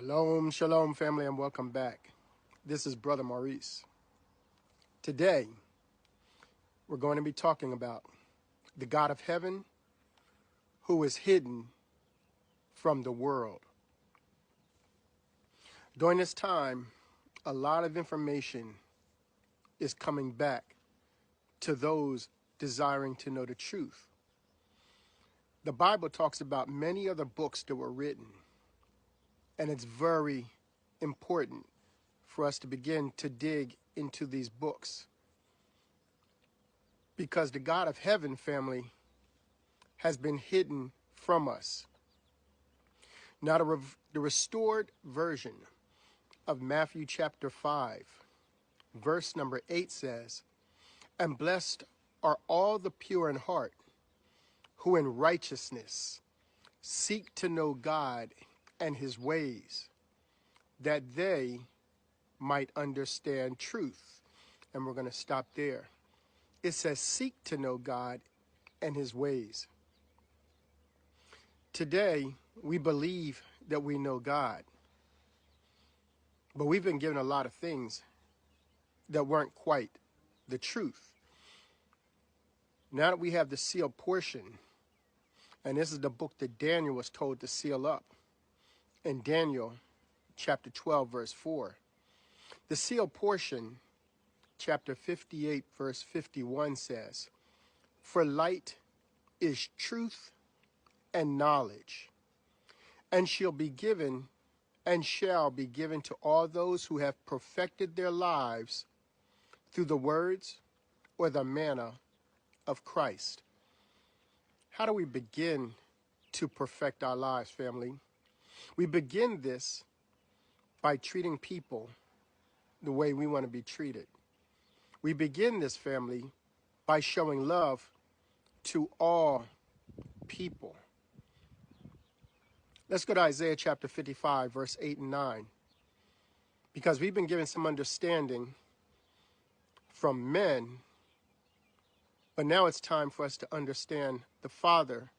Shalom, shalom, family, and welcome back. This is Brother Maurice. Today, we're going to be talking about the God of heaven who is hidden from the world. During this time, a lot of information is coming back to those desiring to know the truth. The Bible talks about many other books that were written, and it's very important for us to begin to dig into these books, because the God of heaven, family, has been hidden from us. Now, the restored version of Matthew chapter 5, verse number 8 says, "And blessed are all the pure in heart, who in righteousness seek to know God and his ways, that they might understand truth." And we're going to stop there. It says, seek to know God and his ways. Today, we believe that we know God, but we've been given a lot of things that weren't quite the truth. Now that we have the sealed portion, and this is the book that Daniel was told to seal up, in Daniel chapter 12, verse 4. The sealed portion, chapter 58, verse 51 says, "For light is truth and knowledge, and shall be given to all those who have perfected their lives through the words or the manna of Christ." How do we begin to perfect our lives, family? We begin this by treating people the way we want to be treated. We begin this, family, by showing love to all people. Let's go to Isaiah chapter 55, verse 8 and 9, because we've been given some understanding from men, but now it's time for us to understand the Father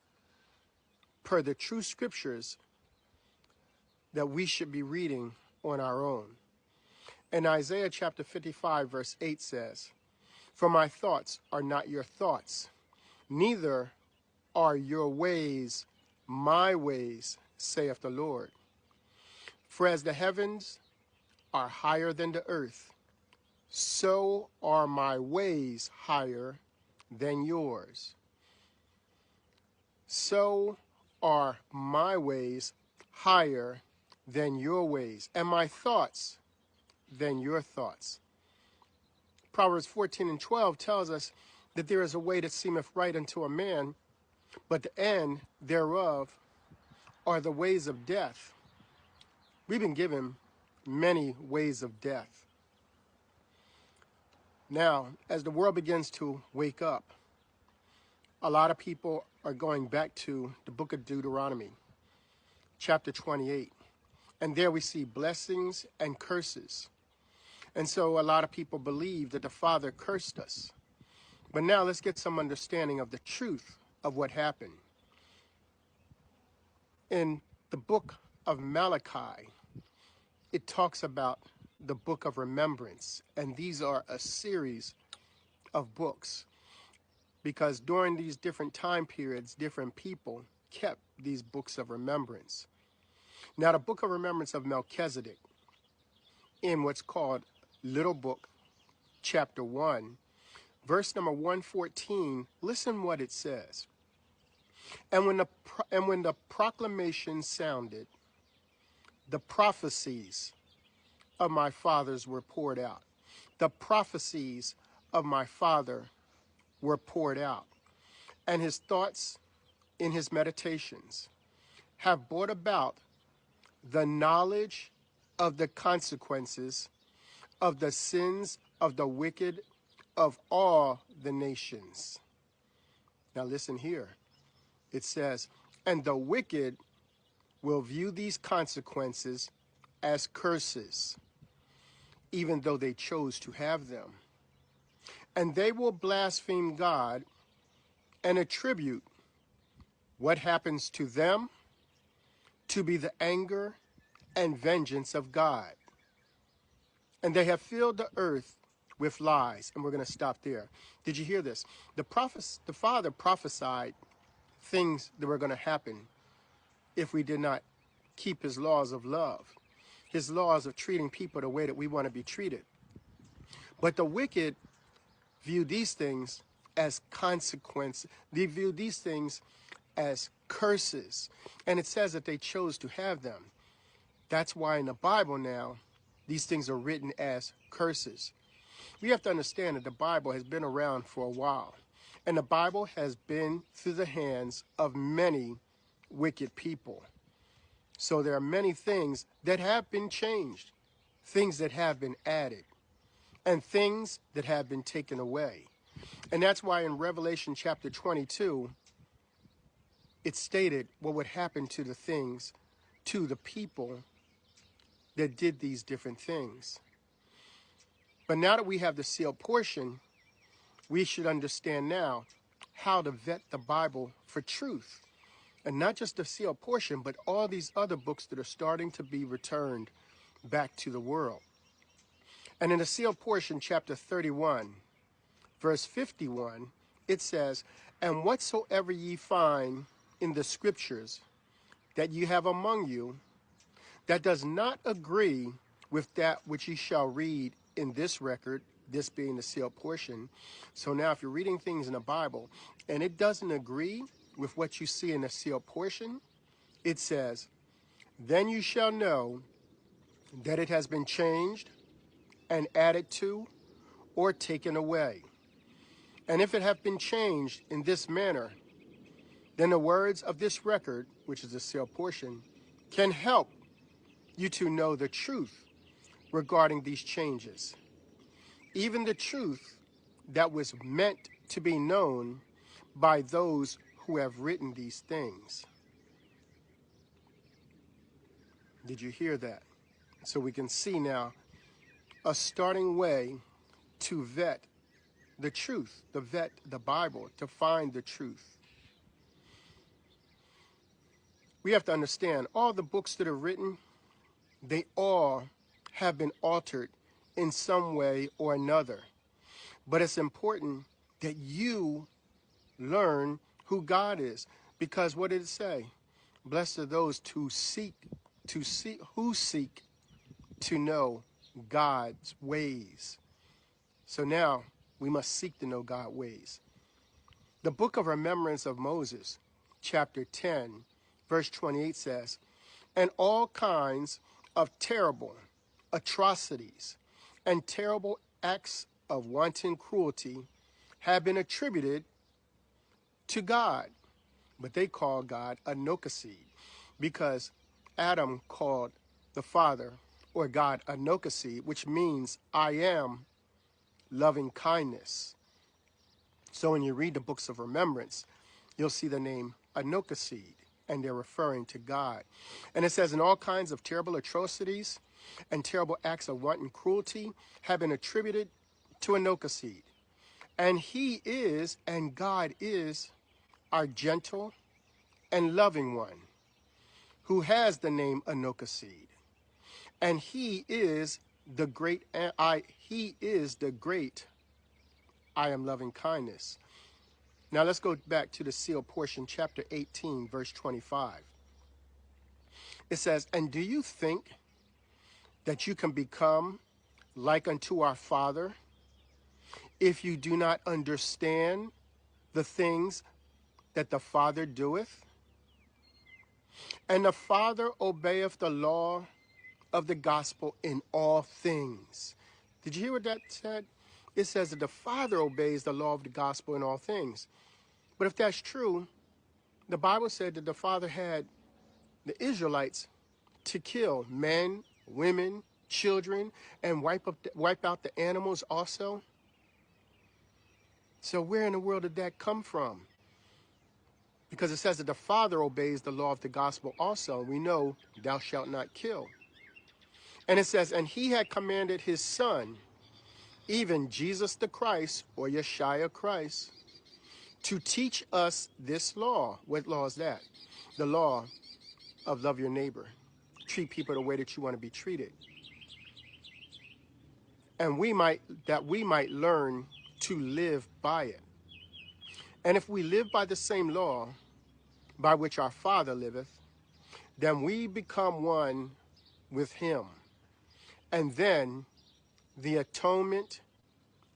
per the true scriptures that we should be reading on our own. And Isaiah chapter 55, verse 8 says, "For my thoughts are not your thoughts, neither are your ways my ways, saith the Lord. For as the heavens are higher than the earth, so are my ways higher than yours. So are my ways higher than your ways, and my thoughts than your thoughts." Proverbs 14 and 12 tells us that there is a way that seemeth right unto a man, but the end thereof are the ways of death. We've been given many ways of death. Now, as the world begins to wake up, a lot of people are going back to the book of Deuteronomy, chapter 28. And there we see blessings and curses. And so a lot of people believe that the Father cursed us. But now let's get some understanding of the truth of what happened. In the book of Malachi, it talks about the book of remembrance. And these are a series of books, because during these different time periods, different people kept these books of remembrance. Now, the book of remembrance of Melchizedek, in what's called Little Book, chapter 1, verse number 114, listen what it says. And when the proclamation sounded, the prophecies of my fathers were poured out. The prophecies of my father were poured out, and his thoughts in his meditations have brought about the knowledge of the consequences of the sins of the wicked of all the nations. Now listen here. It says, "And the wicked will view these consequences as curses, even though they chose to have them. And they will blaspheme God and attribute what happens to them to be the anger and vengeance of God. And they have filled the earth with lies. And we're going to stop there. Did you hear this? The Father prophesied things that were going to happen if we did not keep his laws of love, his laws of treating people the way that we want to be treated. But the wicked view these things as consequences. They view these things as curses. And it says that they chose to have them. That's why in the Bible now, these things are written as curses. We have to understand that the Bible has been around for a while. And the Bible has been through the hands of many wicked people. So there are many things that have been changed, things that have been added, and things that have been taken away. And that's why in Revelation chapter 22, it stated what would happen to the things, to the people that did these different things. But now that we have the sealed portion, we should understand now how to vet the Bible for truth. And not just the sealed portion, but all these other books that are starting to be returned back to the world. And in the sealed portion, chapter 31, verse 51, it says, "And whatsoever ye find in the scriptures that ye have among you, that does not agree with that which ye shall read in this record," this being the sealed portion. So now if you're reading things in the Bible and it doesn't agree with what you see in the sealed portion, it says, "Then you shall know that it has been changed and added to or taken away. And if it have been changed in this manner, then the words of this record," which is the sealed portion, "can help you to know the truth regarding these changes, even the truth that was meant to be known by those who have written these things." Did you hear that? So we can see now a starting way to vet the truth, to vet the Bible, to find the truth. We have to understand all the books that are written, they all have been altered in some way or another. But it's important that you learn who God is. Because what did it say? Blessed are those who seek to know God's ways. So now we must seek to know God's ways. The book of remembrance of Moses, chapter 10, verse 28 says, "And all kinds of terrible atrocities and terrible acts of wanton cruelty have been attributed to God." But they call God a Nokoseed because Adam called the Father or God a Nokoseed, which means "I am loving kindness." So when you read the books of remembrance, you'll see the name Anokoseed, and they're referring to God. And it says, "And all kinds of terrible atrocities and terrible acts of wanton cruelty have been attributed to Anokoseed. And he is, and God is, our gentle and loving one, who has the name Anokoseed. And he is the great I am loving kindness." Now let's go back to the sealed portion, chapter 18, verse 25. It says, "And do you think that you can become like unto our Father if you do not understand the things that the Father doeth? And the Father obeyeth the law of the gospel in all things." Did you hear what that said? It says that the Father obeys the law of the gospel in all things. But if that's true, the Bible said that the Father had the Israelites to kill men, women, children, and wipe out the animals also. So where in the world did that come from? Because it says that the Father obeys the law of the gospel also. We know, "Thou shalt not kill." And it says, "And he had commanded his Son, even Jesus the Christ," or Yeshua Christ, "to teach us this law." What law is that? The law of love your neighbor. treat people the way that you want to be treated. And we might learn to live by it. And if we live by the same law by which our Father liveth, then we become one with him. And then the atonement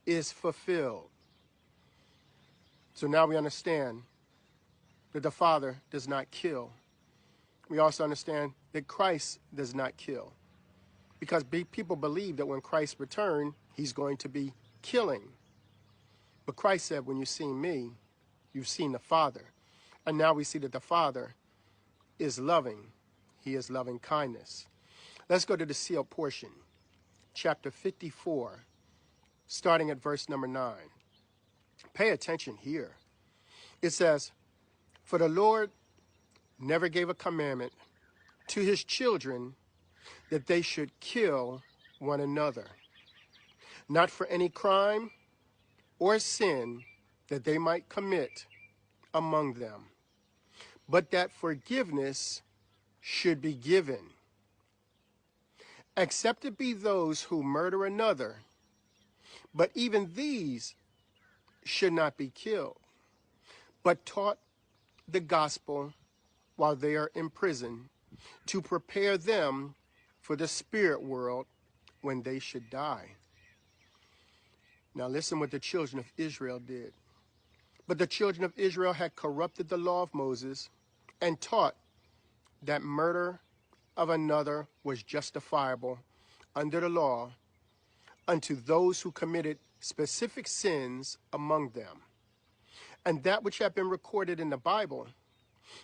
is fulfilled. So now we understand that the Father does not kill. We also understand that Christ does not kill. Because people believe that when Christ returns, he's going to be killing. But Christ said, when you've seen me, you've seen the Father. And now we see that the Father is loving. He is loving kindness. Let's go to the sealed portion, chapter 54, starting at verse number 9. Pay attention here. It says, "For the Lord never gave a commandment to his children that they should kill one another, not for any crime or sin that they might commit among them, but that forgiveness should be given, except it be those who murder another, but even these should not be killed, but taught the gospel while they are in prison, to prepare them for the spirit world when they should die." Now listen what the children of Israel did. "But the children of Israel had corrupted the law of Moses and taught that murder of another was justifiable under the law unto those who committed specific sins among them. And that which had been recorded in the Bible,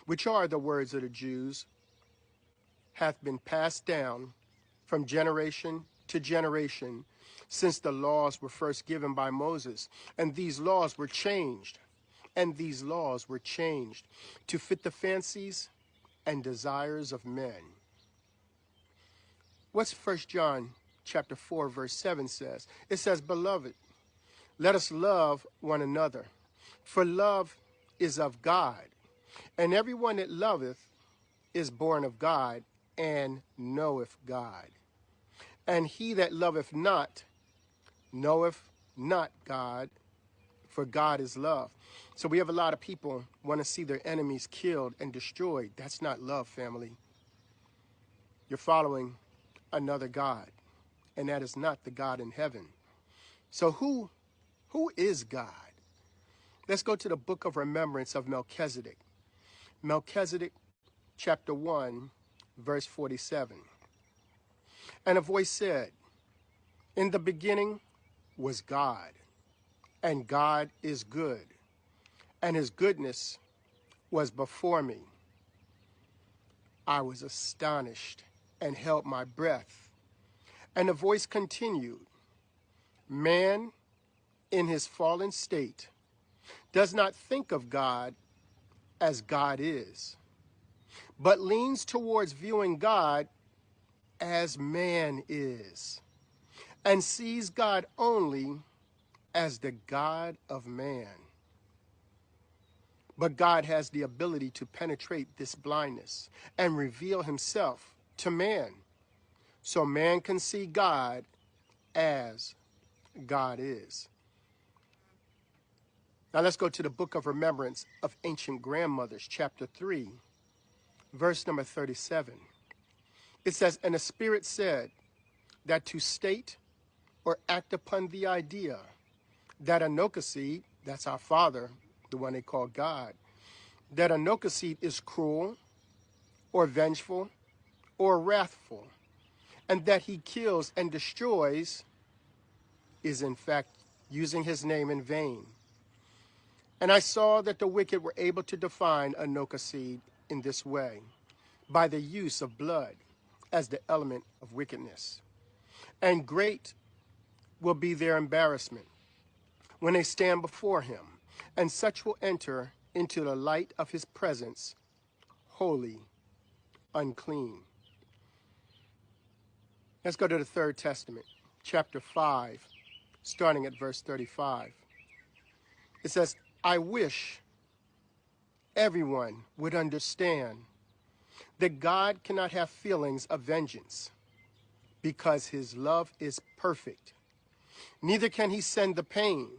which are the words of the Jews, hath been passed down from generation to generation since the laws were first given by Moses. And these laws were changed, to fit the fancies and desires of men." What's 1 John chapter 4, verse 7 says? It says, "Beloved, let us love one another, for love is of God. And everyone that loveth is born of God and knoweth God. And he that loveth not knoweth not God, for God is love." So we have a lot of people want to see their enemies killed and destroyed. That's not love, family. You're following another God, and that is not the God in heaven. So who is God? Let's go to the book of remembrance of Melchizedek. Melchizedek chapter 1, verse 47. "And a voice said, In the beginning was God, and God is good, and his goodness was before me. I was astonished and held my breath. And the voice continued, Man in his fallen state does not think of God as God is, but leans towards viewing God as man is, and sees God only as the God of man. But God has the ability to penetrate this blindness and reveal himself to man, so man can see God as God is." Now let's go to the book of remembrance of ancient grandmothers, chapter 3, verse number 37. It says, "And the Spirit said that to state or act upon the idea that a Nokoseed," that's our Father, the one they call God, "that a Nokoseed is cruel or vengeful or wrathful, and that he kills and destroys, is in fact using his name in vain. And I saw that the wicked were able to define a Nokoseed in this way, by the use of blood as the element of wickedness. And great will be their embarrassment when they stand before him, and such will enter into the light of his presence, holy, unclean." Let's go to the Third Testament, chapter 5, starting at verse 35. It says, "I wish everyone would understand that God cannot have feelings of vengeance because his love is perfect. Neither can he send the pain.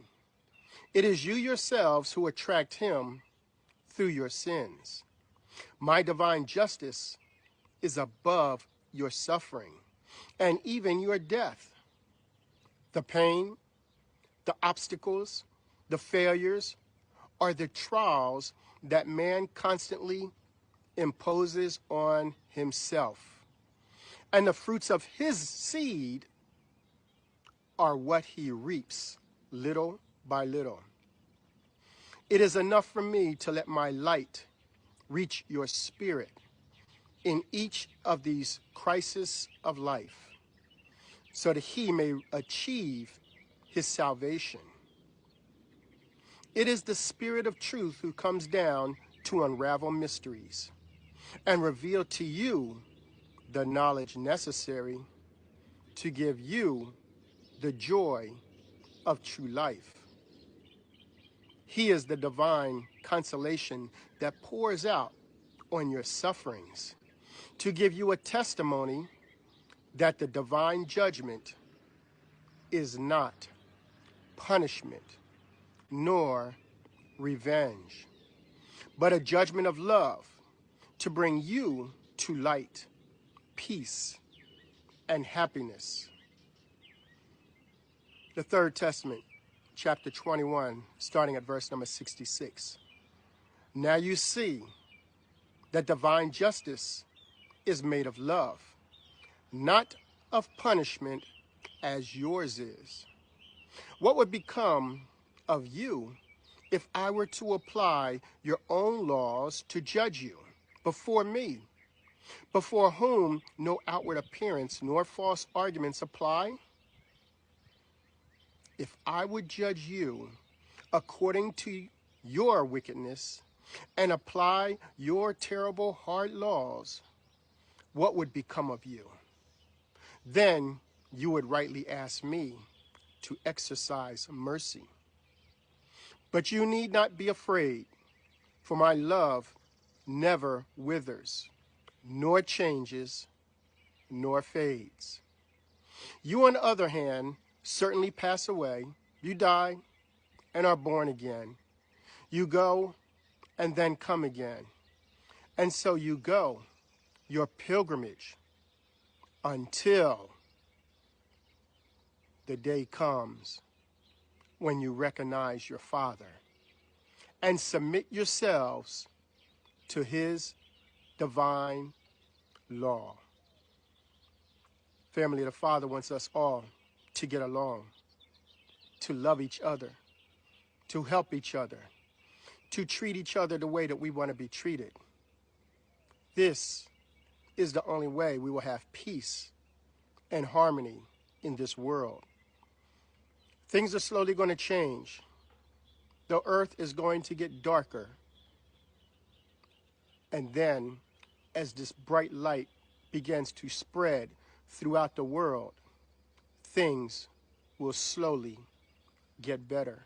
It is you yourselves who attract him through your sins. My divine justice is above your suffering and even your death. The pain, the obstacles, the failures are the trials that man constantly imposes on himself. And the fruits of his seed are what he reaps little by little. It is enough for me to let my light reach your spirit in each of these crises of life so that he may achieve his salvation. It is the Spirit of truth who comes down to unravel mysteries and reveal to you the knowledge necessary to give you the joy of true life. He is the divine consolation that pours out on your sufferings to give you a testimony that the divine judgment is not punishment nor revenge, but a judgment of love to bring you to light, peace, and happiness. The Third Testament, chapter 21, starting at verse number 66. Now you see that divine justice is made of love, not of punishment as yours is. What would become of you if I were to apply your own laws to judge you before me, before whom no outward appearance nor false arguments apply? If I would judge you according to your wickedness and apply your terrible hard laws, what would become of you? Then you would rightly ask me to exercise mercy. But you need not be afraid, for my love never withers, nor changes, nor fades. You, on the other hand, certainly pass away. You die and are born again. You go and then come again. And so you go, your pilgrimage, until the day comes when you recognize your Father and submit yourselves to his divine law. Family, the Father wants us all to get along, to love each other, to help each other, to treat each other the way that we want to be treated. This is the only way we will have peace and harmony in this world. Things are slowly going to change. The earth is going to get darker. And then, as this bright light begins to spread throughout the world, things will slowly get better.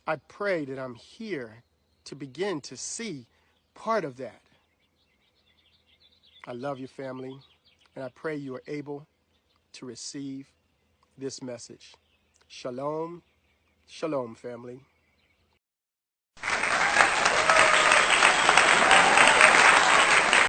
I pray that I'm here to begin to see part of that. I love you, family, and I pray you are able to receive this message. Shalom, shalom, family.